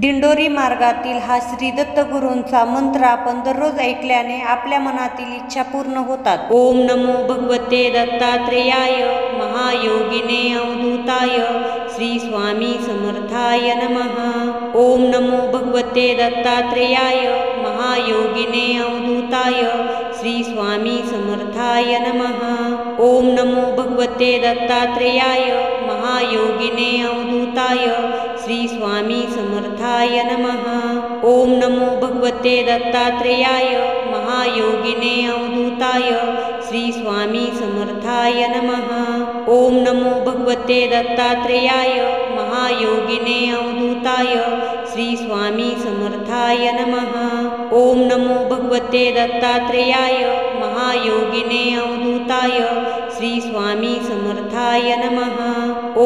दिंडोरी मार्गातील हा श्री दत्तगुरूंचा मंत्र आपण दररोज ऐकल्याने आपल्या मनातील इच्छा पूर्ण होतात। ओम नमो भगवते दत्तात्रेयाय महायोगिने अवधूताय श्री स्वामी समर्थाय नमः। ओम नमो भगवते दत्तात्रेयाय महायोगिने अवधूताय श्री स्वामी समर्थाय नमः। ओम नमो भगवते दत्तात्रेयाय महायोगिने अवधूताय श्री स्वामी समर्थाय नमः। ओम नमो भगवते दत्तात्रेयाय महायोगिने अवधूताय श्री स्वामी समर्थाय नमः। ओम नमो भगवते दत्तात्रेयाय महायोगिने अवधूताय श्री स्वामी समर्थाय नमः। ओम नमो भगवते दत्तात्रेयाय महायोगिने अवधूताय श्री स्वामी समर्थाय नमः।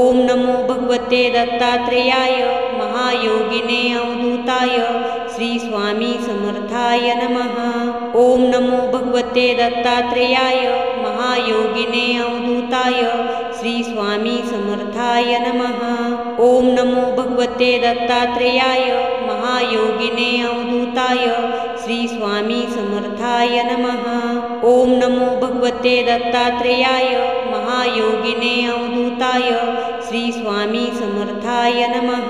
ओम नमो भगवते दत्तात्रेयाय महायोगिने अवधूताय श्री स्वामी समर्थाय नमः। ओम नमो भगवते दत्तात्रेयाय महायोगिने अवधूताय श्री स्वामी समर्थाय नमः। ओम नमो भगवते दत्तात्रेयाय महायोगिने अवधूताय श्री स्वामी समर्थाय नमः। ओम नमो भगवते दत्तात्रेयाय महायोगिने अवधूताय श्री स्वामी समर्थाय नमः।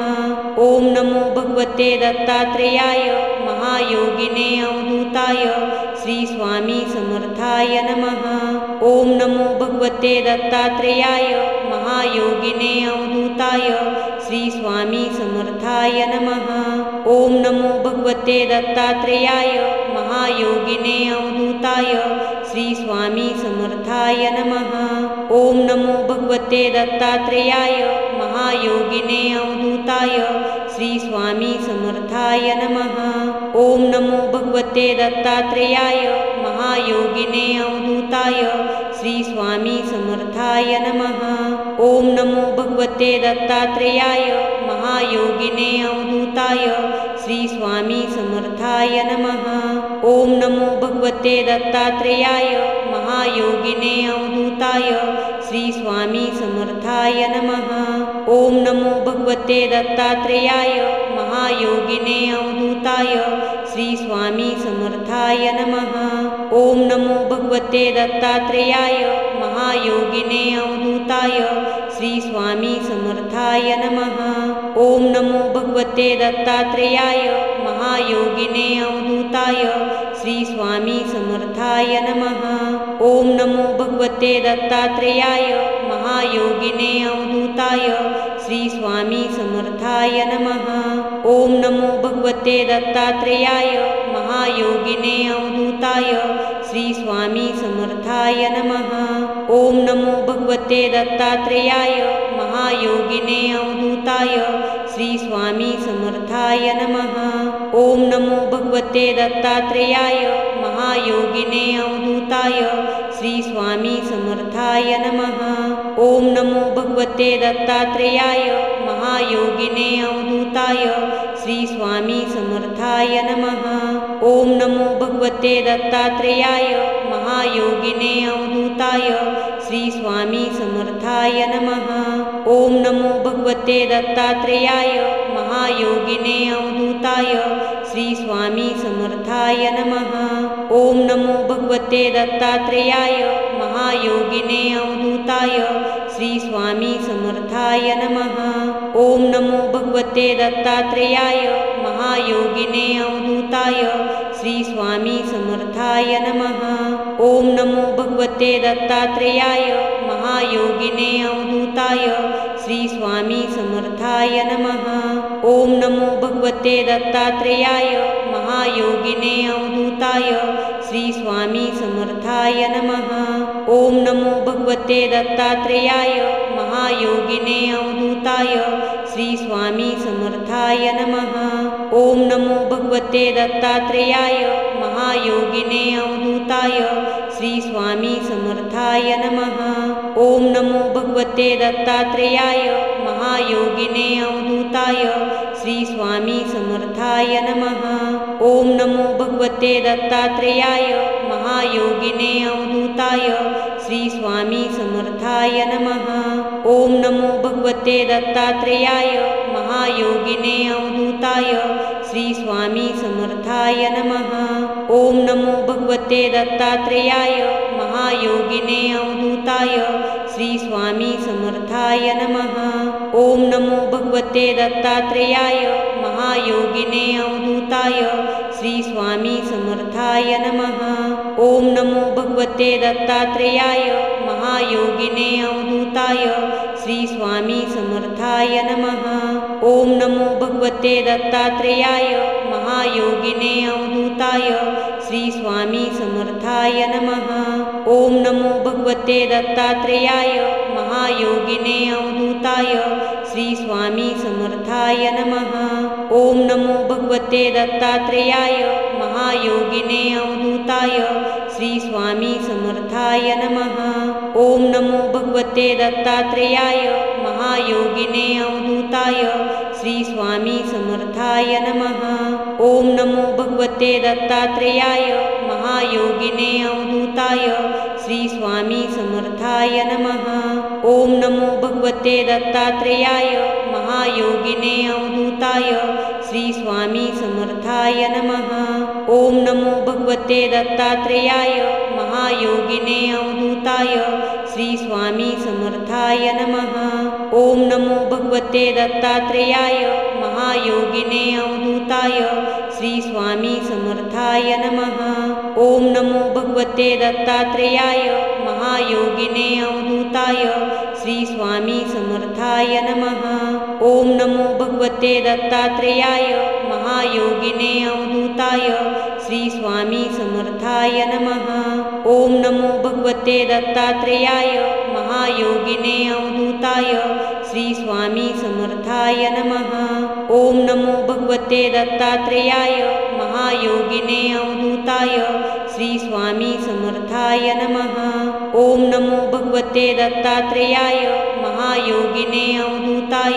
ओम नमो भगवते दत्तात्रेयाय महायोगिने अवधूताय श्री स्वामी समर्थाय नमः। ओम नमो भगवते दत्तात्रेयाय महायोगिने अवधूताय श्री स्वामी समर्थाय नमः। ओम नमो भगवते दत्तात्रेयाय महायोगिने अवधूताय श्री स्वामी समर्थाय नमः। ओम नमो भगवते दत्तात्रेयाय महायोगिने अवधूताय श्री स्वामी समर्थाय नमः। ओम नमो भगवते दत्तात्रेयाय महायोगिने अवधूताय श्री स्वामी समर्थाय नमः। ओम नमो भगवते दत्तात्रेयाय महायोगिने अवधूताय श्री स्वामी समर्थाय नमः। ओम नमो भगवते दत्तात्रेयाय महायोगिने अवधूताय श्री स्वामी समर्थाय नमः। ओम नमो भगवते दत्तात्रेयाय महायोगिने अवधूताय श्री स्वामी समर्थाय नमः। ओम नमो भगवते दत्तात्रेयाय महायोगिने अवधूताय श्री स्वामी समर्थाय नमः। ओम नमो भगवते दत्तात्रेयाय महायोगिने अवधूताय श्री स्वामी समर्थाय नमः। ओम नमो भगवते दत्तात्रेयाय महायोगिने अवधूताय श्री स्वामी समर्थाय नमः। ओम नमो भगवते दत्तात्रेयाय महायोगिने अवधूताय श्री स्वामी समर्थाय नमः। ओम नमो भगवते दत्तात्रेयाय महायोगिने अवधूताय श्री स्वामी समर्थाय नमः। ओम नमो भगवते दत्तात्रेयाय महायोगिने अवधूताय श्री स्वामी समर्थाय नमः। ओम नमो भगवते दत्तात्रेयाय महायोगिने अवधूताय श्री स्वामी समर्थाय नमः। ओम नमो भगवते दत्तात्रेयाय महायोगिने अवधूताय श्री स्वामी समर्थाय नमः। ओम नमो भगवते दत्तात्रेयाय महायोगिने अवधूताय श्री स्वामी समर्थाय नमः। ओम नमो भगवते दत्तात्रेयाय महायोगिने अवधूताय श्री स्वामी समर्थाय नमः। ओम नमो भगवते दत्तात्रेयाय महायोगिने अवधूताय श्री स्वामी समर्थाय नमः। ओम नमो भगवते दत्तात्रेयाय महायोगिने अवधूताय श्री स्वामी समर्थाय नमः। ओम नमो भगवते दत्तात्रेयाय महायोगिने अवधूताय श्री स्वामी समर्थाय नमः। ओम नमो भगवते दत्तात्रेयाय महायोगिने अवधूताय श्री स्वामी समर्थाय नमः। ओम नमो भगवते दत्तात्रेयाय महायोगिने अवधूताय श्री स्वामी समर्थाय नमः। ओम नमो भगवते दत्तात्रेयाय महायोगिने अवधूताय श्री स्वामी समर्थाय नमः। ओम नमो भगवते दत्तात्रेयाय महायोगिने अवधूताय श्री स्वामी समर्थाय नमः। ओम नमो भगवते दत्तात्रेयाय महायोगिने अवधूताय श्री स्वामी समर्थाय नमः। ओम नमो भगवते दत्तात्रेयाय महायोगिने अवधूताय श्री स्वामी समर्थाय नमः। ओम नमो भगवते दत्तात्रेयाय महायोगिने अवधूताय श्री स्वामी समर्थाय नमः। ओम नमो भगवते दत्तात्रेयाय महायोगिने अवधूताय श्री स्वामी समर्थाय नमः। ओम नमो भगवते दत्तात्रेयाय महायोगिने अवधूताय श्री स्वामी समर्थाय नमः। ओम नमो भगवते दत्तात्रेयाय महायोगिने अवधूताय श्री स्वामी समर्थाय नमः। ओम नमो भगवते दत्तात्रेयाय महायोगिने अवधूताय श्री स्वामी समर्थाय नमः। ओम नमो भगवते दत्तात्रेयाय महायोगिने अवधूताय श्री स्वामी समर्थाय नमः। ओम नमो भगवते दत्तात्रेयाय महायोगिने अवधूताय श्री स्वामी समर्थाय नमः। ओम नमो भगवते दत्तात्रेयाय महायोगिने अवधूताय श्री स्वामी समर्थाय नमः। ओम नमो भगवते दत्तात्रेयाय महायोगिने अवधूताय श्री स्वामी समर्थाय नमः। ओम नमो भगवते दत्तात्रेयाय महायोगिने अवधूताय श्री स्वामी समर्थाय नमः। ओम नमो भगवते दत्तात्रेयाय महायोगिने अवधूताय श्री स्वामी समर्थाय नमः। ओम नमो भगवते दत्तात्रेयाय महायोगिने अवधूताय श्री स्वामी समर्थाय नमः। ओम नमो भगवते दत्तात्रेयाय महायोगिने अवधूताय श्री स्वामी समर्थाय नमः। ओम नमो भगवते दत्तात्रेयाय महायोगिने अवधूताय श्री स्वामी समर्थाय नमः। ओम नमो भगवते दत्तात्रेयाय महायोगिने अवधूताय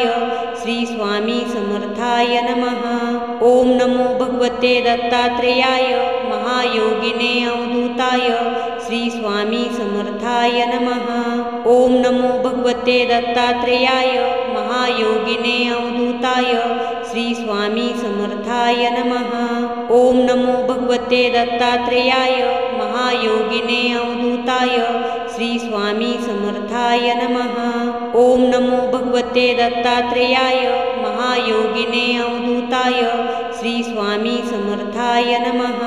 श्री स्वामी समर्थाय नमः। ओम नमो भगवते दत्तात्रेयाय महायोगिने अवधूताय श्री स्वामी समर्थाय नमः। ओम नमो भगवते दत्तात्रेयाय महायोगिने अवधूताय श्री स्वामी समर्थाय नमः। ओम नमो भगवते दत्तात्रेयाय महायोगिने अवधूताय श्री स्वामी समर्थाय नमः। ओम नमो भगवते दत्तात्रेयाय महायोगिने अवधूताय श्री स्वामी समर्थाय नमः।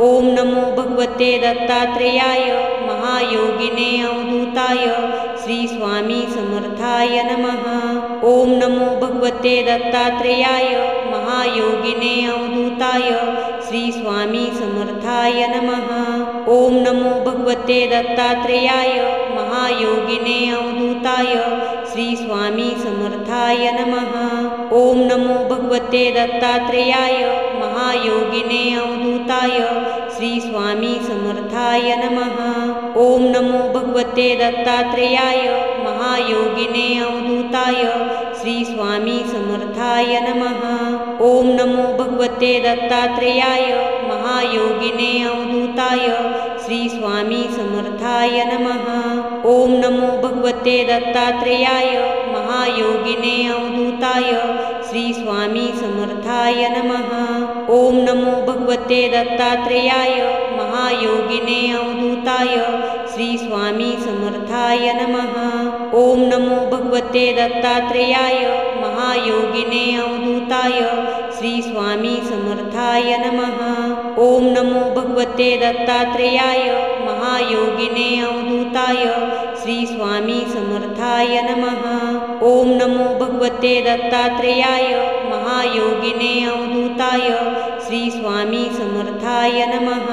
ओम नमो भगवते दत्तात्रेयाय महायोगिने अवधूताय श्री स्वामी समर्थाय नमः। ओम नमो भगवते दत्तात्रेयाय महायोगिने अवधूताय श्री स्वामी समर्थाय नमः। ओम नमो भगवते दत्तात्रेयाय महायोगिने अवधूताय श्री स्वामी समर्थाय नमः। ओम नमो भगवते दत्तात्रेयाय महायोगिने अवधूताय श्री स्वामी समर्थाय नमः। ओम नमो भगवते दत्तात्रेयाय महायोगिने अवधूताय श्री स्वामी समर्थाय नमः। ओम नमो भगवते दत्तात्रेयाय महायोगिने अवधूताय श्री स्वामी समर्थाय नमः। ओम नमो भगवते दत्तात्रेयाय महायोगिने अवधूताय श्री स्वामी समर्थाय नमः। ओम नमो भगवते दत्तात्रेयाय महायोगिने अवधूताय श्री स्वामी समर्थाय नमः। ओम नमो भगवते दत्तात्रेयाय महायोगिने अवधूताय श्री स्वामी समर्थाय नमः। ओम नमो भगवते दत्तात्रेयाय महायोगिने अवधूताय श्री स्वामी समर्थाय नमः। ओम नमो भगवते दत्तात्रेयाय महायोगिने अवधूताय श्री स्वामी समर्थाय नमः।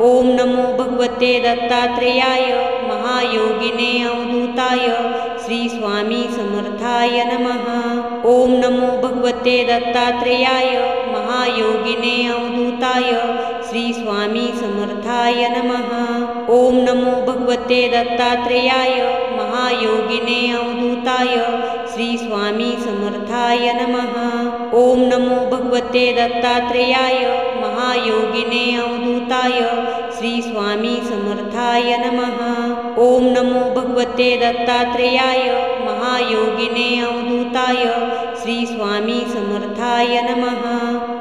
ओम नमो भगवते दत्तात्रेयाय महायोगिने अवधूताय श्री स्वामी समर्थाय नमः। ओम नमो भगवते दत्तात्रेयाय महायोगिने अवधूताय श्री स्वामी समर्थाय नमः। ओम नमो भगवते दत्तात्रेयाय महायोगिने अवधूताय श्री स्वामी समर्थाय नमः। ओम नमो भगवते दत्तात्रेयाय महायोगिने अवधूताय श्री स्वामी समर्थाय नमः। ओम नमो भगवते दत्तात्रेयाय महायोगिने अवधूताय श्री स्वामी समर्थाय नमः।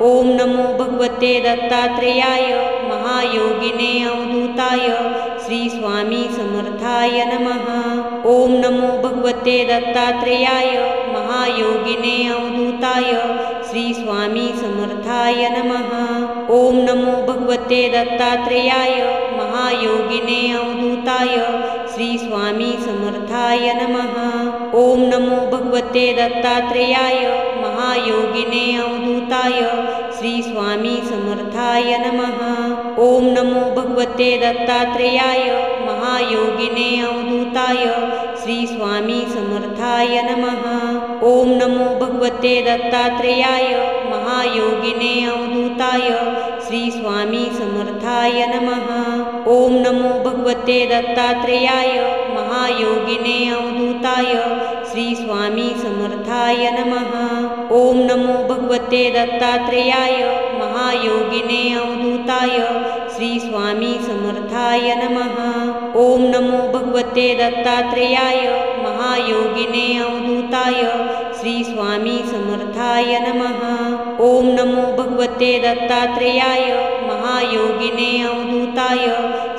ओम नमो भगवते दत्तात्रेयाय महायोगिने अवधूताय श्री स्वामी समर्थाय नमः। ओम नमो भगवते दत्तात्रेयाय महायोगिने अवधूताय श्री स्वामी समर्थाय नमः। ओम नमो भगवते दत्तात्रेयाय महायोगिने अवधूताय श्री स्वामी समर्थाय नमः। ओम नमो भगवते दत्तात्रेयाय महायोगिने अवधूताय श्री स्वामी समर्थाय नमः। ओम नमो भगवते दत्तात्रेयाय महायोगिने अवधूताय श्री स्वामी समर्थाय नमः। ओम नमो भगवते दत्तात्रेयाय महायोगिने अवधूताय श्री स्वामी समर्थाय नमः। ओम नमो भगवते दत्तात्रेयाय महायोगिने अवधूताय श्री स्वामी समर्थाय नमः। ओम नमो भगवते दत्तात्रेयाय महायोगिने अवधूताय श्री स्वामी समर्थाय नमः। ओम नमो भगवते दत्तात्रेयाय महायोगिने अवधूताय श्री स्वामी समर्थाय नमः। ओम नमो भगवते दत्तात्रेयाय महायोगिने अवधूताय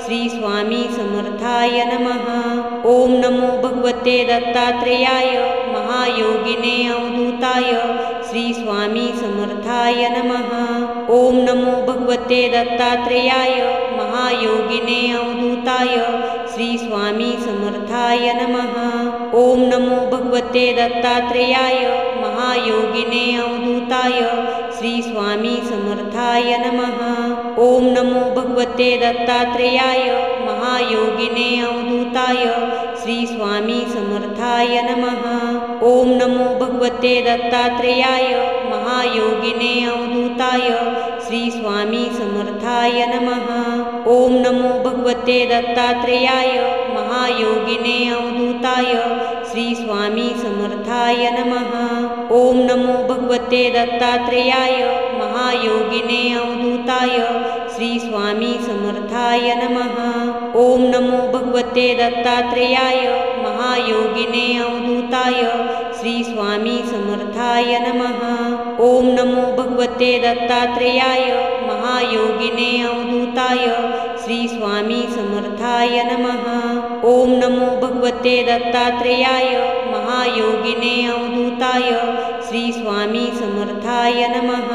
श्री स्वामी समर्थाय नमः। ओम नमो भगवते दत्तात्रेयाय महायोगिने अवधूताय श्री स्वामी समर्थाय नमः। ओम नमो भगवते दत्तात्रेयाय महायोगिने अवधूताय श्री स्वामी समर्थाय नमः। ओम नमो भगवते दत्तात्रेयाय महायोगिने अवधूताय श्री स्वामी समर्थाय नमः। ओम नमो भगवते दत्तात्रेयाय महायोगिने अवधूताय श्री स्वामी समर्थाय नमः। ओम नमो भगवते दत्तात्रेयाय महायोगिने अवधूताय श्री स्वामी समर्थाय नमः। ओम नमो भगवते दत्तात्रेयाय महायोगिने अवधूताय श्री स्वामी समर्थाय नमः। ओम नमो भगवते दत्तात्रेयाय महायोगिने अवधूताय श्री स्वामी समर्थाय नमः। ओम नमो भगवते दत्तात्रेयाय महायोगिने अवधूताय श्री स्वामी समर्थाय नमः। ओम नमो भगवते दत्तात्रेयाय महायोगिने अवधूताय श्री स्वामी समर्थाय नमः। ओम नमो भगवते दत्तात्रेयाय महायोगिने अवधूताय श्री स्वामी समर्थाय नमः।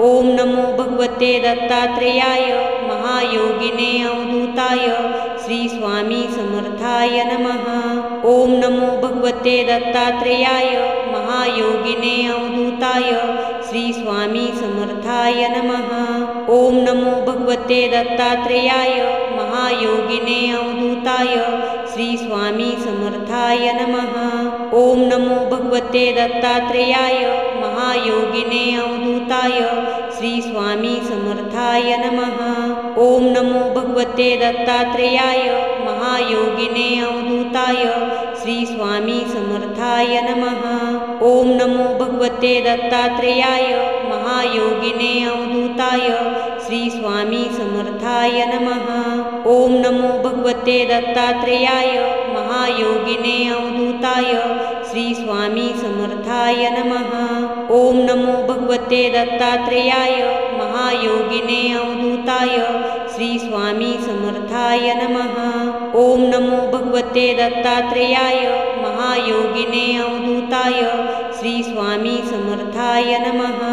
ओम नमो भगवते दत्तात्रेयाय महायोगिने अवधूताय श्री स्वामी समर्थाय नमः। ओम नमो भगवते दत्तात्रेयाय महायोगिने अवधूताय श्री स्वामी समर्थाय नमः। ओम नमो भगवते दत्तात्रेयाय महायोगिने अवधूताय श्री स्वामी समर्थाय नमः। ओम नमो भगवते दत्तात्रेयाय महायोगिने अवधूताय श्री स्वामी समर्थाय नमः। ओम नमो भगवते दत्तात्रेयाय महायोगिने अवधूताय श्री स्वामी समर्थाय नमः। ओम नमो भगवते दत्तात्रेयाय महायोगिने अवधूताय श्री स्वामी समर्थाय नमः। ओम नमो भगवते दत्तात्रेयाय महायोगिने अवधूताय श्री स्वामी समर्थाय नमः। ओम नमो भगवते दत्तात्रेयाय महायोगिने अवधूताय श्री स्वामी समर्थाय नमः। ओम नमो भगवते दत्तात्रेयाय महायोगिने अवधूताय श्री स्वामी समर्थाय नमः।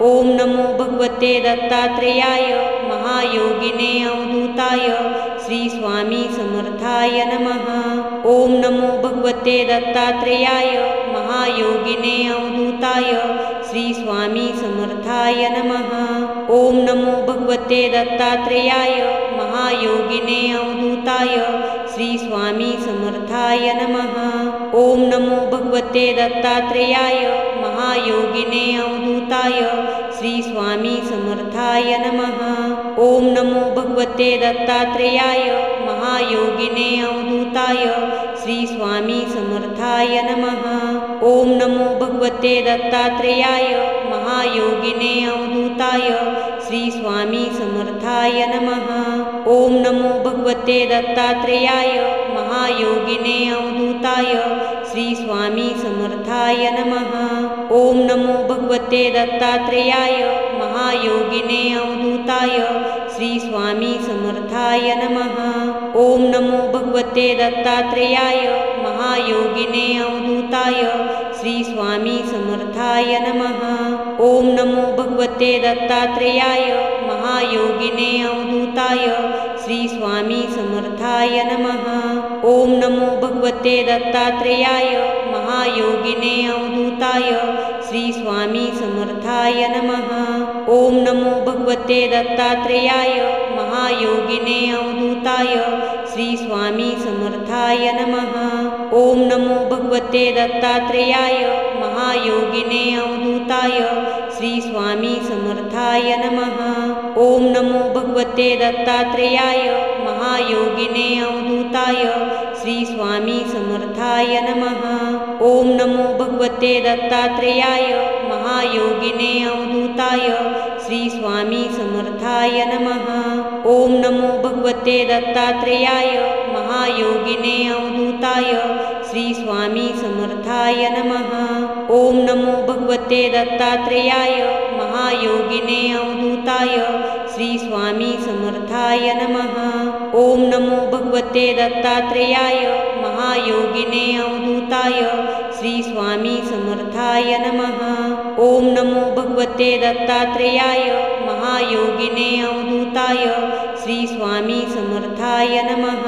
ओम नमो भगवते दत्तात्रेयाय महायोगिने अवधूताय श्री स्वामी समर्थाय नमः। ओम नमो भगवते दत्तात्रेयाय महायोगिने अवधूताय श्री स्वामी समर्थाय नमः। ओम नमो भगवते दत्तात्रेयाय महायोगिने अवधूताय श्री स्वामी समर्थाय नमः। ओम नमो भगवते दत्तात्रेयाय महायोगिने अवधूताय श्री स्वामी समर्थाय नमः। ओम नमो भगवते दत्तात्रेयाय महायोगिने अवधूताय श्री स्वामी समर्थाय नमः। ओम नमो भगवते दत्तात्रेयाय महायोगिने अवधूताय श्री स्वामी समर्थाय नमः। ओम नमो भगवते दत्तात्रेयाय महायोगिने अवधूताय श्री स्वामी समर्थाय नमः। ओम नमो भगवते भगवते दत्तात्रेयाय महायोगिने अवधूताय श्री स्वामी समर्थाय नमः। ओम नमो भगवते दत्तात्रेयाय महायोगिने अवधूताय श्री स्वामी समर्थाय नमः। ओम नमो भगवते दत्तात्रेयाय महायोगिने अवधूताय श्री स्वामी समर्थाय नमः। ओम नमो भगवते दत्तात्रेयाय महायोगिने अवधूताय श्री स्वामी समर्थाय नमः। ओम नमो भगवते दत्तात्रेयाय महायोगिने अवधूताय श्री स्वामी समर्थाय नमः। ओम नमो भगवते दत्तात्रेयाय महायोगिने अवधूताय श्री स्वामी समर्थाय नमः। ओम नमो भगवते दत्तात्रेयाय महायोगिने अवधूताय श्री स्वामी समर्थाय नमः। ओम नमो भगवते दत्तात्रेयाय महायोगिने अवधूताय श्री स्वामी समर्थाय नमः। ओम नमो भगवते दत्तात्रेयाय महायोगिने अवधूताय श्री स्वामी समर्थाय नमः। ओम नमो भगवते दत्तात्रेयाय महायोगिने अवधूताय श्री स्वामी समर्थाय नमः। ओम नमो भगवते दत्तात्रेयाय महायोगिने अवधूताय श्री स्वामी समर्थाय नमः। ओम नमो भगवते दत्तात्रेयाय महायोगिने अवधूताय श्री स्वामी समर्थाय नमः।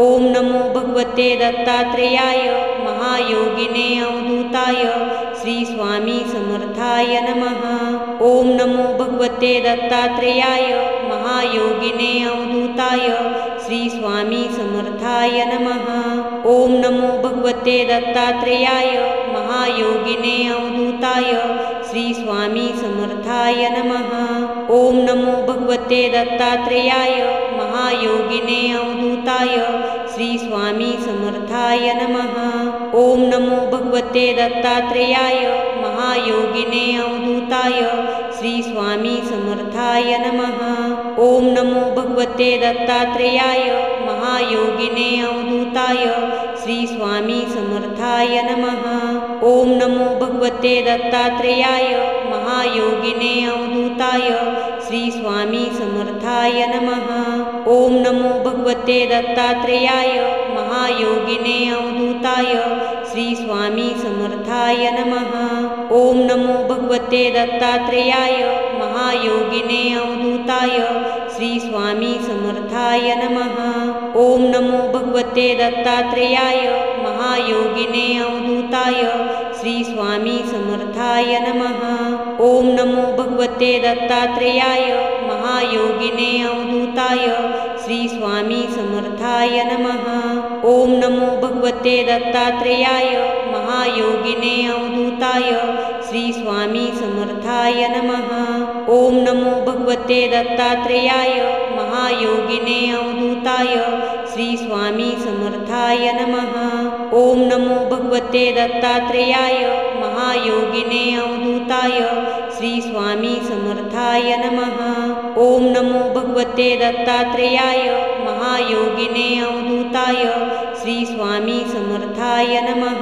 ओम नमो भगवते दत्तात्रेयाय महायोगिने अवधूताय श्री स्वामी समर्थाय नमः। ओम नमो भगवते दत्तात्रेयाय महायोगिने अवधूताय श्री स्वामी समर्थाय नमः। ओम नमो भगवते दत्तात्रेयाय महायोगिने अवधूताय श्री स्वामी समर्थाय नमः। ओम नमो भगवते दत्तात्रेयाय महायोगिने अवधूताय श्री स्वामी समर्थाय नमः। ओम नमो भगवते दत्तात्रेयाय महायोगिने अवधूताय श्री स्वामी समर्थाय नमः। ओम नमो भगवते दत्तात्रेयाय महायोगिने अवधूताय श्री स्वामी समर्थाय नमः। ओम नमो भगवते दत्तात्रेयाय महायोगिने अवधूताय श्री स्वामी समर्थाय नमः। ओम नमो भगवते दत्तात्रेयाय महायोगिने अवधूताय श्री स्वामी समर्थाय नमः। ओम नमो भगवते दत्तात्रेयाय महायोगिने अवधूताय श्री स्वामी समर्थाय नमः। ओम नमो भगवते दत्तात्रेयाय महायोगिने अवधूताय श्री स्वामी समर्थाय नमः। ओम नमो भगवते दत्तात्रेयाय महायोगिने अवधूताय श्री स्वामी समर्थाय नमः। ओम नमो भगवते दत्तात्रेयाय महायोगिने अवधूताय श्री स्वामी समर्थाय नमः। ओम नमो भगवते दत्तात्रेयाय महायोगिने अवधूताय श्री स्वामी समर्थाय नमः। ओम नमो भगवते दत्तात्रेयाय महायोगिने अवधूताय श्री स्वामी समर्थाय नमः। ओम नमो भगवते दत्तात्रेयाय महायोगिने अवधूताय श्री स्वामी समर्थाय नमः।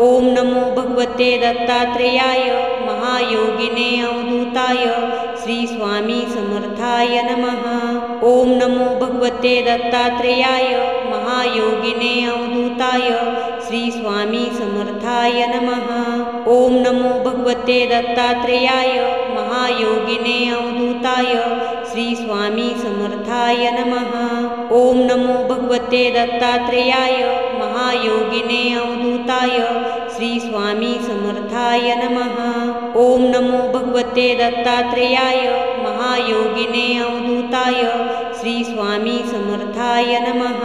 ओम नमो भगवते दत्तात्रेयाय महायोगिने अवधूताय श्री स्वामी समर्थाय नमः। ओम नमो भगवते दत्तात्रेयाय महायोगिने अवधूताय श्री स्वामी समर्थाय नमः। ओम नमो भगवते दत्तात्रेयाय महायोगिने अवधूताय श्री स्वामी समर्थाय नमः। ओम नमो भगवते दत्तात्रेयाय महायोगिने अवधूताय श्री स्वामी समर्थाय नमः। ओम नमो भगवते दत्तात्रेयाय महायोगिने अवधूताय श्री स्वामी समर्थाय नमः।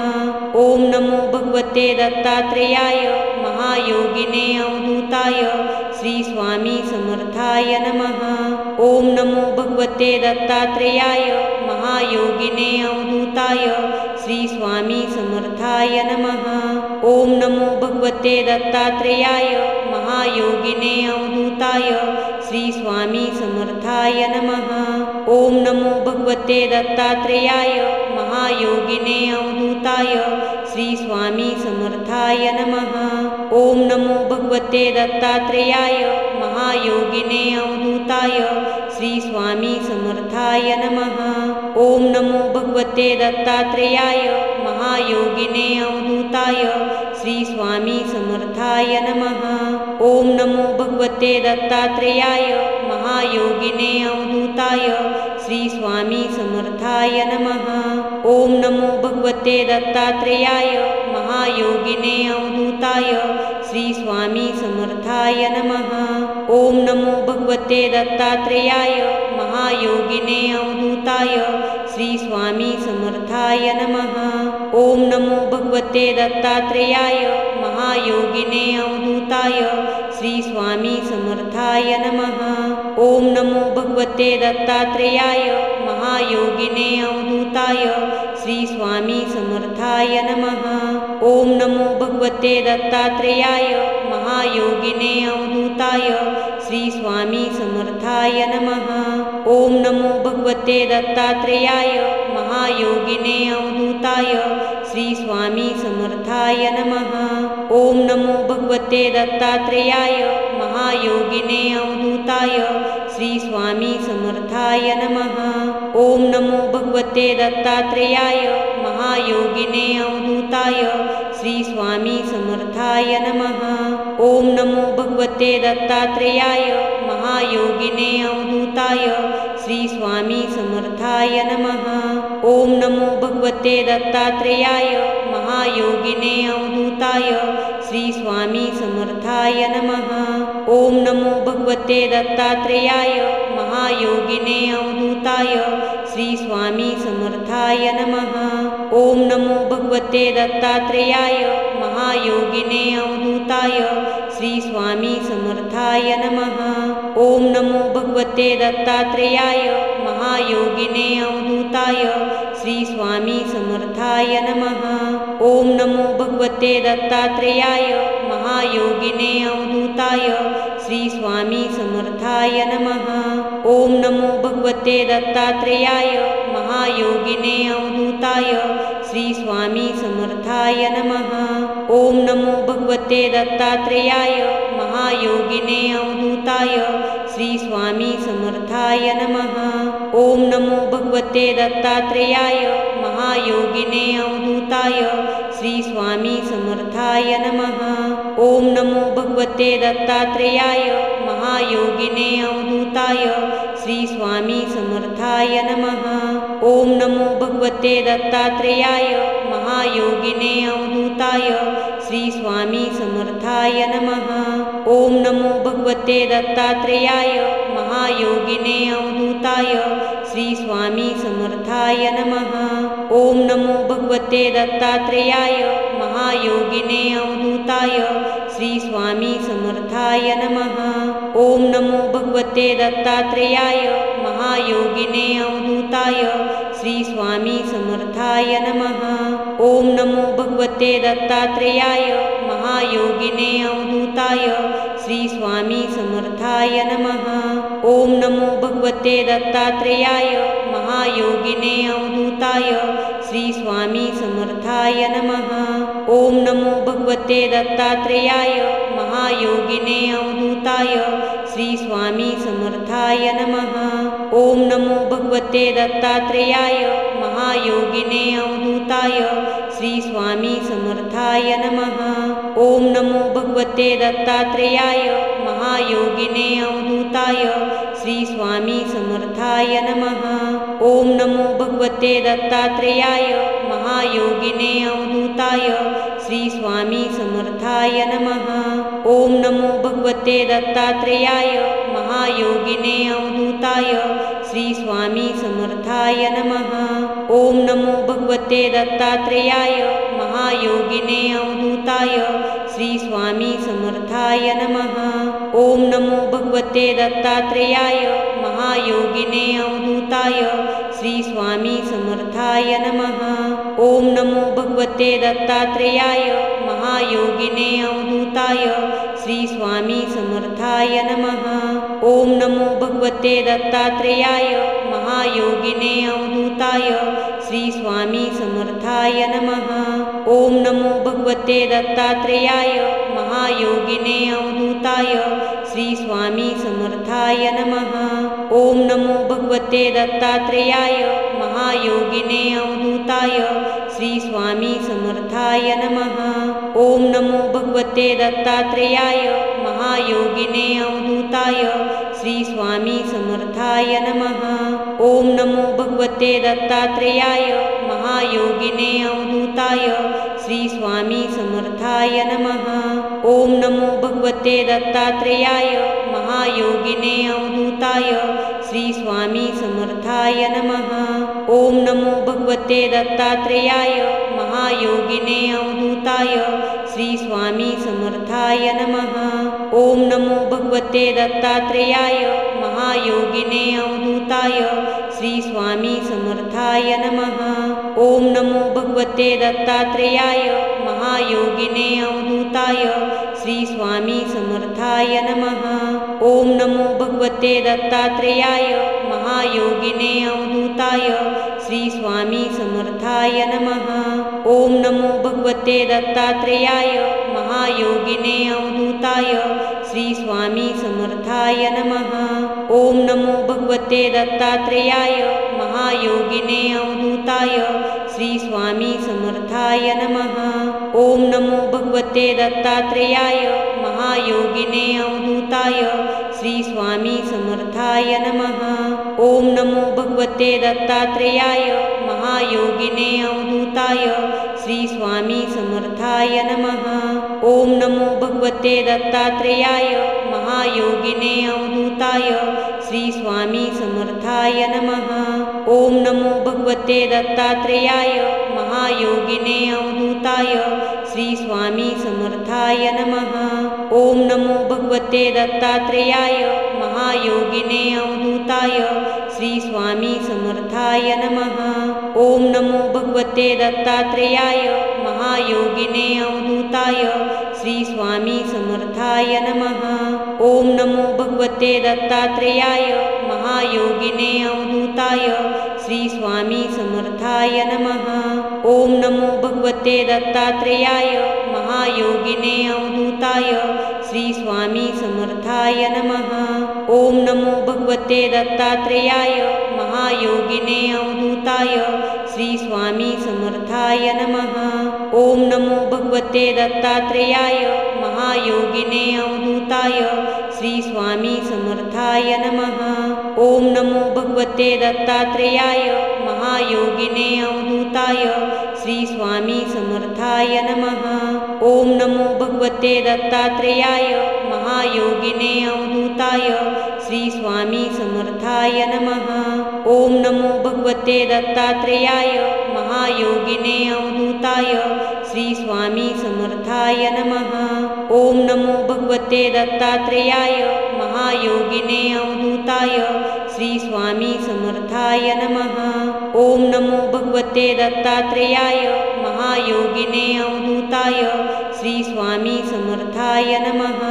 ओम नमो भगवते दत्तात्रेयाय महायोगिने अवधूताय श्री स्वामी समर्थाय नमः। ओम नमो भगवते दत्तात्रेयाय महायोगिने अवधूताय श्री स्वामी समर्थाय नमः। ओम नमो भगवते दत्तात्रेयाय महायोगिने अवधूताय श्री स्वामी समर्थाय नमः। ओम नमो भगवते दत्तात्रेयाय महायोगिने अवधूताय श्री स्वामी समर्थाय नमः। ओम नमो भगवते दत्तात्रेयाय महायोगिने अवधूताय श्री स्वामी समर्थाय नमः। ओम नमो भगवते दत्तात्रेयाय महायोगिने अवधूताय श्री स्वामी समर्थाय नमः। ओम नमो भगवते दत्तात्रेयाय महायोगिने अवधूताय श्री स्वामी समर्थाय नमः। ओम नमो भगवते दत्तात्रेयाय महायोगिने अवधूताय श्री स्वामी समर्थाय नमः। ओम नमो भगवते दत्तात्रेयाय महायोगिने अवधूताय श्री स्वामी समर्थाय नमः। ओम नमो भगवते दत्तात्रेयाय महायोगिने अवधूताय श्री स्वामी समर्थाय नमः। ओम नमो भगवते दत्तात्रेयाय महायोगिने अवधूताय श्री स्वामी समर्थाय नमः। ओम नमो भगवते दत्तात्रेयाय महायोगिने अवधूताय श्री स्वामी समर्थाय नमः। ओम नमो भगवते दत्तात्रेयाय महायोगिने अवधूताय श्री स्वामी समर्थाय नमः। ओम नमो भगवते दत्तात्रेयाय महायोगिने अवधूताय श्री स्वामी समर्थाय नमः। ओम नमो भगवते दत्तात्रेयाय महायोगिने अवधूताय श्री स्वामी समर्थाय नमः। ओम नमो भगवते दत्तात्रेयाय महायोगिने अवधूताय श्री स्वामी समर्थाय नमः। ओम नमो भगवते दत्तात्रेयाय महायोगिने अवधूताय श्री स्वामी समर्थाय नमः। ओम नमो भगवते दत्तात्रेयाय महायोगिने अवधूताय श्री स्वामी समर्थाय नमः। ओम नमो भगवते दत्तात्रेयाय महायोगिने अवधूताय श्री स्वामी समर्थाय नमः। ओम नमो भगवते दत्तात्रेयाय महायोगिने अवधूताय श्री स्वामी समर्थाय नमः। ओम नमो भगवते दत्तात्रेयाय महायोगिने अवधूताय श्री स्वामी समर्थाय नमः। ओम नमो भगवते दत्तात्रेयाय महायोगिने अवधूताय श्री स्वामी समर्थाय नमः। ओम नमो भगवते दत्तात्रेयाय महायोगिने अवधूताय श्री स्वामी समर्थाय नमः। ओम नमो भगवते दत्तात्रेयाय महायोगिने अवधूताय श्री स्वामी समर्थाय नमः। ओम नमो भगवते दत्तात्रेयाय महायोगिने अवधूताय श्री स्वामी समर्थाय नमः। ओम नमो भगवते दत्तात्रेयाय महायोगिने अवधूताय श्री स्वामी समर्थाय नमः। ओम नमो भगवते दत्तात्रेयाय महायोगिने अवधूताय श्री स्वामी समर्थाय नमः। ओम नमो भगवते दत्तात्रेयाय महायोगिने अवधूताय श्री स्वामी समर्थाय नमः। ओम नमो भगवते दत्तात्रेयाय महायोगिने अवधूताय श्री स्वामी समर्थाय नमः। ओम नमो भगवते दत्तात्रेयाय महायोगिने अवधूताय श्री स्वामी समर्थाय नमः। ओम नमो भगवते दत्तात्रेयाय महायोगिने अवधूताय श्री स्वामी समर्थाय नमः। ओम नमो भगवते दत्तात्रेयाय महायोगिने अवधूताय श्री स्वामी समर्थाय नमः। ओम नमो भगवते दत्तात्रेयाय महायोगिने अवधूताय श्री स्वामी समर्थाय नमः। ओम नमो भगवते दत्तात्रेयाय महायोगिने अवधूताय श्री स्वामी समर्थाय नमः। ओम नमो भगवते दत्तात्रेयाय महायोगिने अवधूताय श्री स्वामी समर्थाय नमः। ओम नमो भगवते दत्तात्रेयाय महायोगिने अवधूताय श्री स्वामी समर्थाय नमः। ओम नमो भगवते दत्तात्रेयाय महायोगिने अवधूताय श्री स्वामी समर्थाय नमः। ओम नमो भगवते दत्तात्रेयाय महायोगिने अवधूताय श्री स्वामी समर्थाय नमः। ओम नमो भगवते दत्तात्रेयाय महायोगिने अवधूताय श्री स्वामी समर्थाय नमः। ओम नमो भगवते दत्तात्रेयाय महायोगिने अवधूताय श्री स्वामी समर्थाय नमः। ओम नमो भगवते दत्तात्रेयाय महायोगिने अवधूताय श्री स्वामी समर्थाय नमः। ओम नमो भगवते दत्तात्रेयाय महायोगिने अवधूताय श्री स्वामी समर्थाय नमः। ओम नमो भगवते दत्तात्रेयाय महायोगिने अवधूताय श्री स्वामी समर्थाय नमः। ओम नमो भगवते दत्तात्रेयाय महायोगिने अवधूताय श्री स्वामी समर्थाय नमः। ओम नमो भगवते दत्तात्रेयाय महायोगिने अवधूताय श्री स्वामी समर्थाय नमः। ओम नमो भगवते दत्तात्रेयाय महायोगिने अवधूताय श्री स्वामी समर्थाय नमः। ओम नमो भगवते दत्तात्रेयाय महायोगिने अवधूताय श्री स्वामी समर्थाय नमः। ओम नमो भगवते दत्तात्रेयाय महायोगिने अवधूताय श्री स्वामी समर्थाय नमः। ओम नमो भगवते दत्तात्रेयाय महायोगिने अवधूताय श्री स्वामी समर्थाय नमः। ओम नमो भगवते दत्तात्रेयाय महायोगिने अवधूताय श्री स्वामी समर्थाय नमः। ओम नमो भगवते दत्तात्रेयाय महायोगिने अवधूताय श्री स्वामी समर्थाय नमः। ओम नमो भगवते दत्तात्रेयाय महायोगिने अवधूताय श्री स्वामी समर्थाय नमः। ओम नमो भगवते दत्तात्रेयाय महायोगिने अवधूताय श्री स्वामी समर्थाय नमः। ओम नमो भगवते दत्तात्रेयाय महायोगिने अवधूताय श्री स्वामी समर्थाय नमः। ओम नमो भगवते दत्तात्रेयाय महायोगिने अवधूताय श्री स्वामी समर्थाय नमः। ओम नमो भगवते दत्तात्रेयाय महायोगिने अवधूताय श्री स्वामी समर्थाय नमः। ओम नमो भगवते दत्तात्रेयाय महायोगिने अवधूताय श्री स्वामी समर्थाय नमः। ओम नमो भगवते दत्तात्रेयाय महायोगिने अवधूताय श्री स्वामी समर्थाय नमः। ओम नमो भगवते दत्तात्रेयाय महायोगिने अवधूताय श्री स्वामी समर्थाय नमः। ओम नमो भगवते दत्तात्रेयाय महायोगिने अवधूताय श्री स्वामी समर्थाय नमः। ओम नमो भगवते दत्तात्रेयाय महायोगिने अवधूताय श्री स्वामी समर्थाय नमः। ओम नमो भगवते दत्तात्रेयाय महायोगिने अवधूताय श्री स्वामी समर्थाय नमः। ओम नमो भगवते दत्तात्रेयाय महायोगिने अवधूताय श्री स्वामी समर्थाय नमः। ओम नमो भगवते दत्तात्रेयाय महायोगिने अवधूताय श्री स्वामी समर्थाय नमः। ओम नमो भगवते दत्तात्रेयाय महायोगिने अवधूताय श्री स्वामी समर्थाय नमः। ओम नमो भगवते दत्तात्रेयाय महायोगिने अवधूताय श्री स्वामी समर्थाय नमः।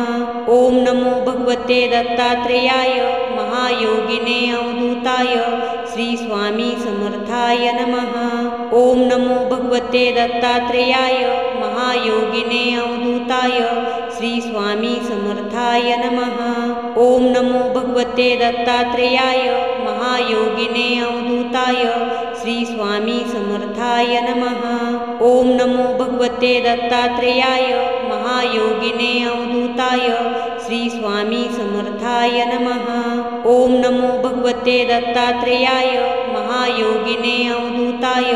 ओम नमो भगवते दत्तात्रेयाय महायोगिने अवधूताय श्री स्वामी समर्थाय नमः। ओम नमो भगवते दत्तात्रेयाय महायोगिने अवधूताय श्री स्वामी समर्थाय नमः। ओम नमो भगवते दत्तात्रेयाय महायोगिने अवधूताय श्री स्वामी समर्थाय नमः। ओम नमो भगवते दत्तात्रेयाय महायोगिने अवधूताय श्री स्वामी समर्थाय नमः। ओम नमो भगवते दत्तात्रेयाय महायोगिने अवधूताय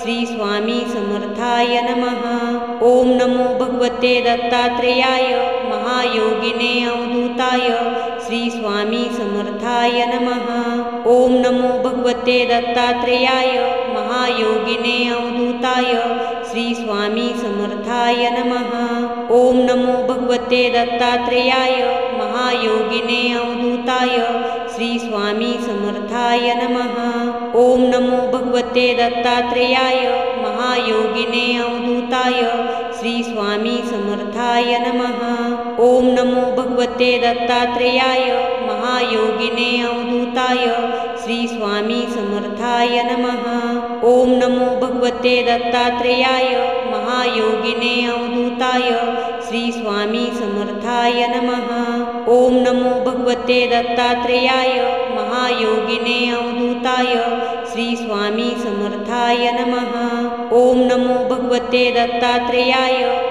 श्री स्वामी समर्थाय नमः। ओम नमो भगवते दत्तात्रेयाय महायोगिने अवधूताय श्री स्वामी समर्थाय नमः। ओम नमो भगवते दत्तात्रेयाय महायोगिने अवधूताय श्री स्वामी समर्थाय नमः। ओम नमो भगवते दत्तात्रेयाय महायोगिने अवधूताय श्री स्वामी समर्थाय नमः। ओम नमो भगवते दत्तात्रेयाय महायोगिने अवधूताय श्री स्वामी समर्थाय नमः। ओम नमो भगवते दत्तात्रेयाय महायोगिने अवधूताय श्री स्वामी समर्थाय नमः। ओम नमो भगवते दत्तात्रेयाय महायोगिने अवधूताय श्री स्वामी समर्थाय नमः। ओम नमो भगवते दत्तात्रेयाय महायोगिने अवधूताय श्री स्वामी समर्थाय नमः। ओम नमो भगवते दत्तात्रेयाय